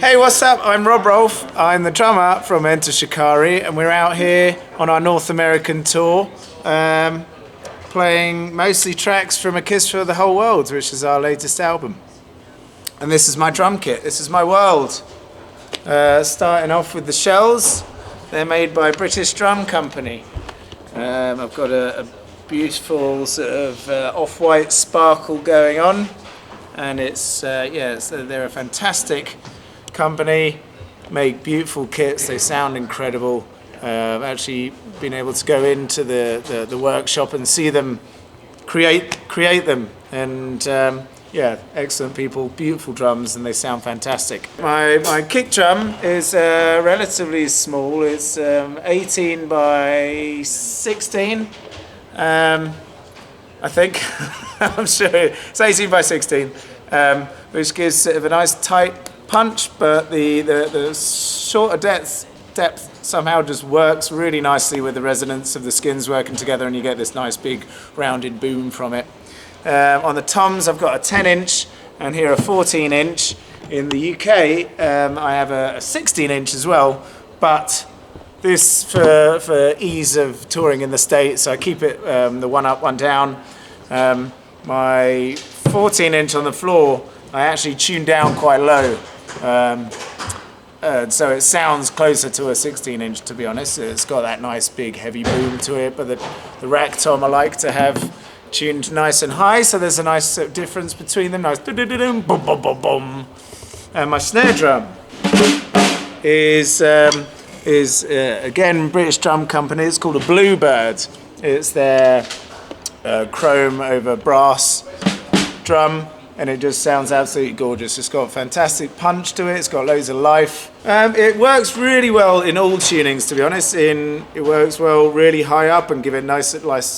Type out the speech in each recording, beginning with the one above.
Hey, what's up? I'm Rolfe. I'm the drummer from Enter Shikari, and we're out here on our North American tour, playing mostly tracks from A Kiss for the Whole World, which is our latest album. And this is my drum kit. This is my world. Starting off with the shells. They're made by British Drum Company. I've got a beautiful sort of off-white sparkle going on, and they're a fantastic company, make beautiful kits, they sound incredible. I've actually been able to go into the workshop and see them create them, and excellent people, beautiful drums, and they sound fantastic. My kick drum is relatively small. It's 18 by 16, I think. I'm sure it's 18 by 16, which gives sort of a nice tight punch, but the shorter depth somehow just works really nicely with the resonance of the skins working together, and you get this nice big rounded boom from it. On the toms, I've got a 10-inch and here a 14-inch. In the UK, I have a 16-inch as well, but this for ease of touring in the States, I keep it the one up, one down. My 14-inch on the floor, I actually tune down quite low. So it sounds closer to a 16-inch, to be honest. It's got that nice big heavy boom to it, but the rack tom I like to have tuned nice and high, so there's a nice sort of difference between them. Nice boom, boom, boom, boom. And my snare drum is again British Drum Company. It's called a Bluebird. It's their chrome over brass drum, and it just sounds absolutely gorgeous. It's got a fantastic punch to it. It's got loads of life. It works really well in all tunings, to be honest. It works well really high up and give it nice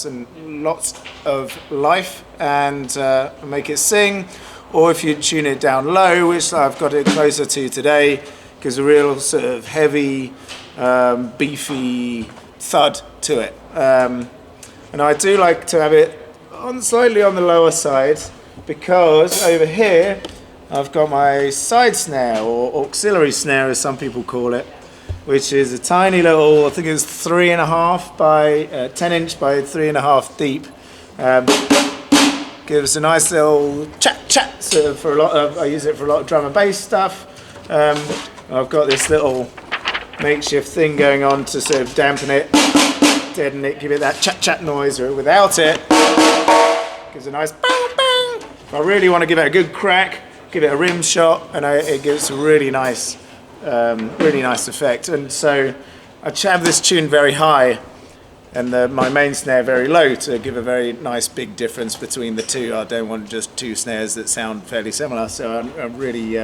and lots of life and make it sing. Or if you tune it down low, which I've got it closer to today, gives a real sort of heavy, beefy thud to it. And I do like to have it slightly on the lower side, because over here I've got my side snare, or auxiliary snare as some people call it, which is a tiny little, I think it's 3.5 by 10-inch by 3.5 deep. Gives a nice little chat sort of for a lot of, I use it for a lot of drum and bass stuff. I've got this little makeshift thing going on to sort of dampen it, deaden it, give it that chat noise, or without it, gives a nice bang bang. If I really want to give it a good crack, give it a rim shot, and it gives a really nice effect. And so I have this tuned very high, and my main snare very low, to give a very nice big difference between the two. I don't want just two snares that sound fairly similar, so I'm really,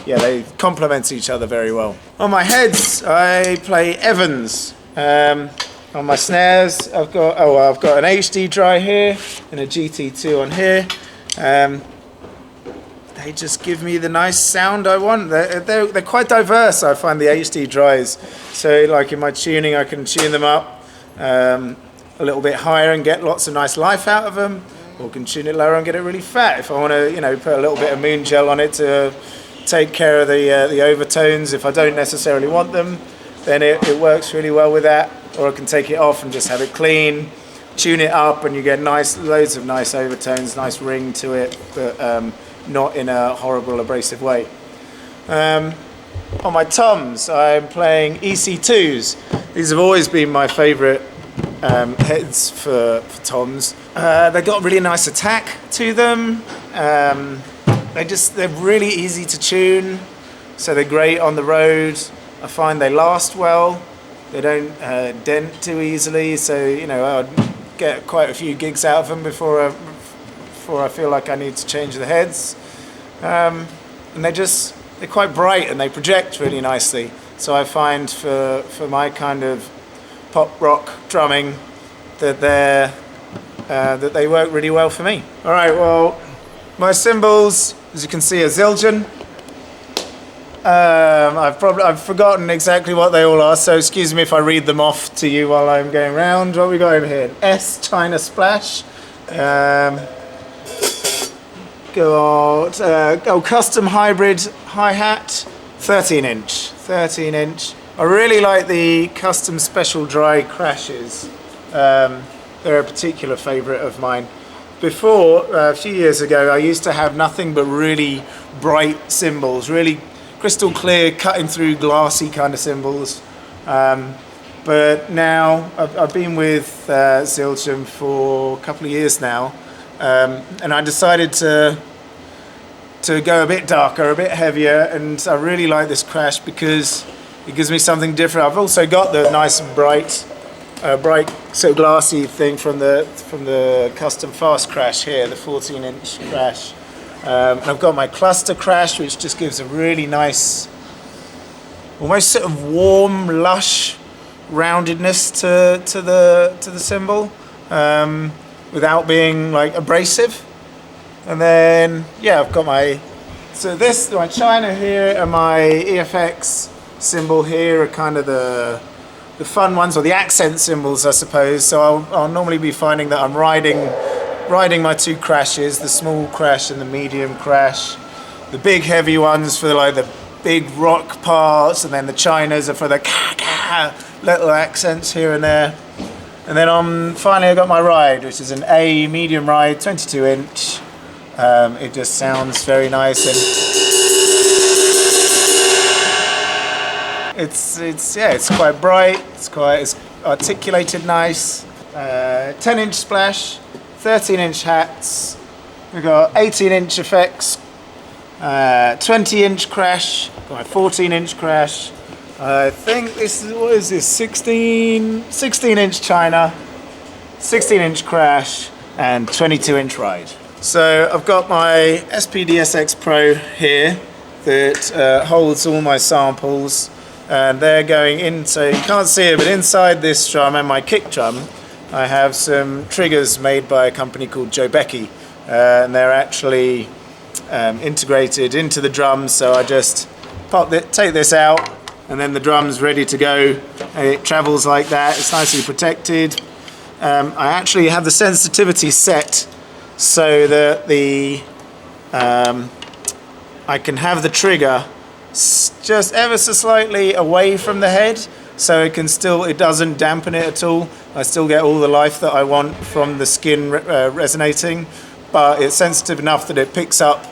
they complement each other very well. On my heads, I play Evans. On my snares, I've got an HD dry here and a GT2 on here. They just give me the nice sound I want. They're quite diverse, I find, the HD dries. So like in my tuning, I can tune them up a little bit higher and get lots of nice life out of them, or can tune it lower and get it really fat. If I want to, put a little bit of moon gel on it to take care of the overtones, if I don't necessarily want them, then it works really well with that. Or I can take it off and just have it clean, tune it up, and you get loads of nice overtones, nice ring to it, but not in a horrible abrasive way. On my toms, I'm playing EC2s. These have always been my favourite heads for toms. They've got a really nice attack to them. They're really easy to tune, so they're great on the road. I find they last well. They don't dent too easily, so I'd get quite a few gigs out of them before I feel like I need to change the heads. And they're quite bright and they project really nicely. So I find for my kind of pop rock drumming that they work really well for me. All right, well, my cymbals, as you can see, are Zildjian. I've forgotten exactly what they all are, so excuse me if I read them off to you while I'm going around. What have we got over here? S China Splash. Got custom hybrid hi-hat, 13 inch. I really like the custom special dry crashes. They're a particular favourite of mine. Before, a few years ago, I used to have nothing but really bright cymbals, really crystal clear, cutting through glassy kind of cymbals. But now, I've been with Zildjian for a couple of years now, and I decided to go a bit darker, a bit heavier, and I really like this crash because it gives me something different. I've also got the nice bright so glassy thing from the custom fast crash here, the 14-inch crash. And I've got my cluster crash, which just gives a really nice, almost sort of warm, lush roundedness to the cymbal, without being like abrasive. And then yeah, I've got my China here and my EFX cymbal here are kind of the fun ones, or the accent cymbals, I suppose. So I'll normally be finding that I'm riding my two crashes, the small crash and the medium crash. The big heavy ones for like the big rock parts, and then the Chinas are for the little accents here and there. And then finally I got my ride, which is an A medium ride, 22 inch. It just sounds very nice, and it's quite bright, it's articulated nice. 10-inch splash, 13-inch hats. We've got 18-inch effects, 20-inch crash, got my 14-inch crash. I think this is, what is this, 16-inch China, 16-inch crash, and 22-inch ride. So I've got my SPDSX Pro here that holds all my samples, and they're going in, so you can't see it, but inside this drum and my kick drum I have some triggers made by a company called Joe Becky, and they're actually integrated into the drums. So I just take this out, and then the drum's ready to go. It travels like that, it's nicely protected. I actually have the sensitivity set so that I can have the trigger just ever so slightly away from the head, so it doesn't dampen it at all. I still get all the life that I want from the skin resonating, but it's sensitive enough that it picks up.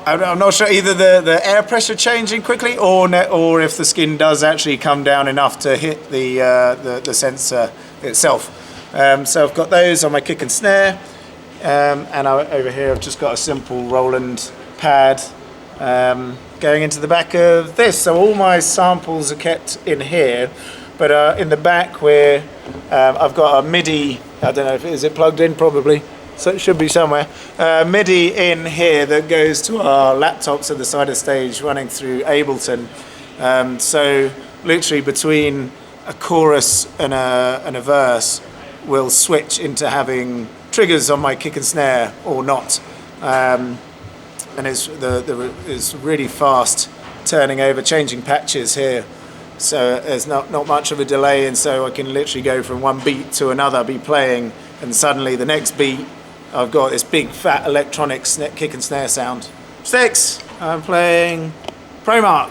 I'm not sure, either the air pressure changing quickly, or if the skin does actually come down enough to hit the sensor itself. So I've got those on my kick and snare, and over here I've just got a simple Roland pad going into the back of this. So all my samples are kept in here, but in the back where I've got a MIDI, I don't know if is it plugged in, probably, so it should be somewhere, MIDI in here that goes to our laptops at the side of the stage running through Ableton. So literally between a chorus and a verse we'll switch into having triggers on my kick and snare or not. And it's really fast turning over, changing patches here. So there's not much of a delay, and so I can literally go from one beat to another, be playing, and suddenly the next beat I've got this big fat electronic kick and snare sound. Sticks, I'm playing Promark.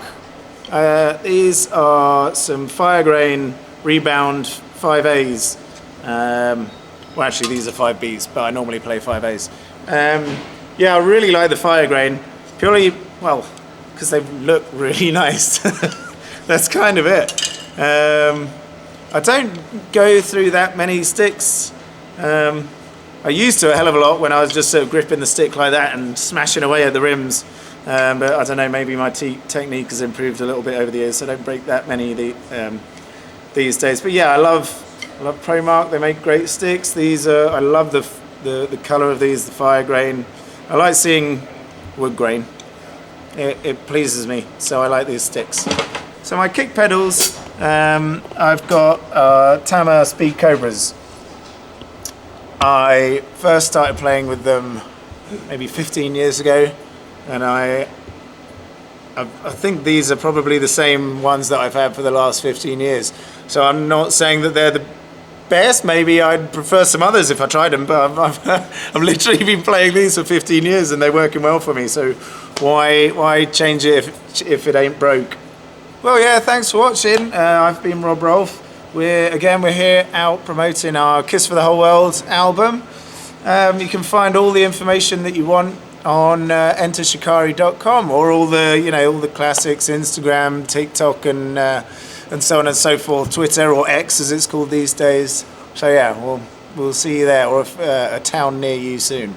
These are some Firegrain Rebound 5As. Well, actually these are 5Bs, but I normally play 5As. Yeah, I really like the Firegrain, purely, well, because they look really nice. That's kind of it. I don't go through that many sticks. I used to a hell of a lot when I was just sort of gripping the stick like that and smashing away at the rims. But I don't know, maybe my technique has improved a little bit over the years, so I don't break that many these days. But yeah, I love Promark. They make great sticks. I love the colour of these, the Firegrain. I like seeing wood grain. It pleases me, so I like these sticks. So my kick pedals, I've got Tama Speed Cobras. I first started playing with them maybe 15 years ago, and I think these are probably the same ones that I've had for the last 15 years. So I'm not saying that they're best. Maybe I'd prefer some others if I tried them, but I've literally been playing these for 15 years and they're working well for me, so why change it if it ain't broke? Well, yeah, thanks for watching. I've been Rob Rolfe. We're here out promoting our Kiss for the Whole World album. You can find all the information that you want on entershikari.com, or all the classics, Instagram, TikTok, and so on and so forth, Twitter, or X as it's called these days. So yeah, we'll see you there, or a town near you soon.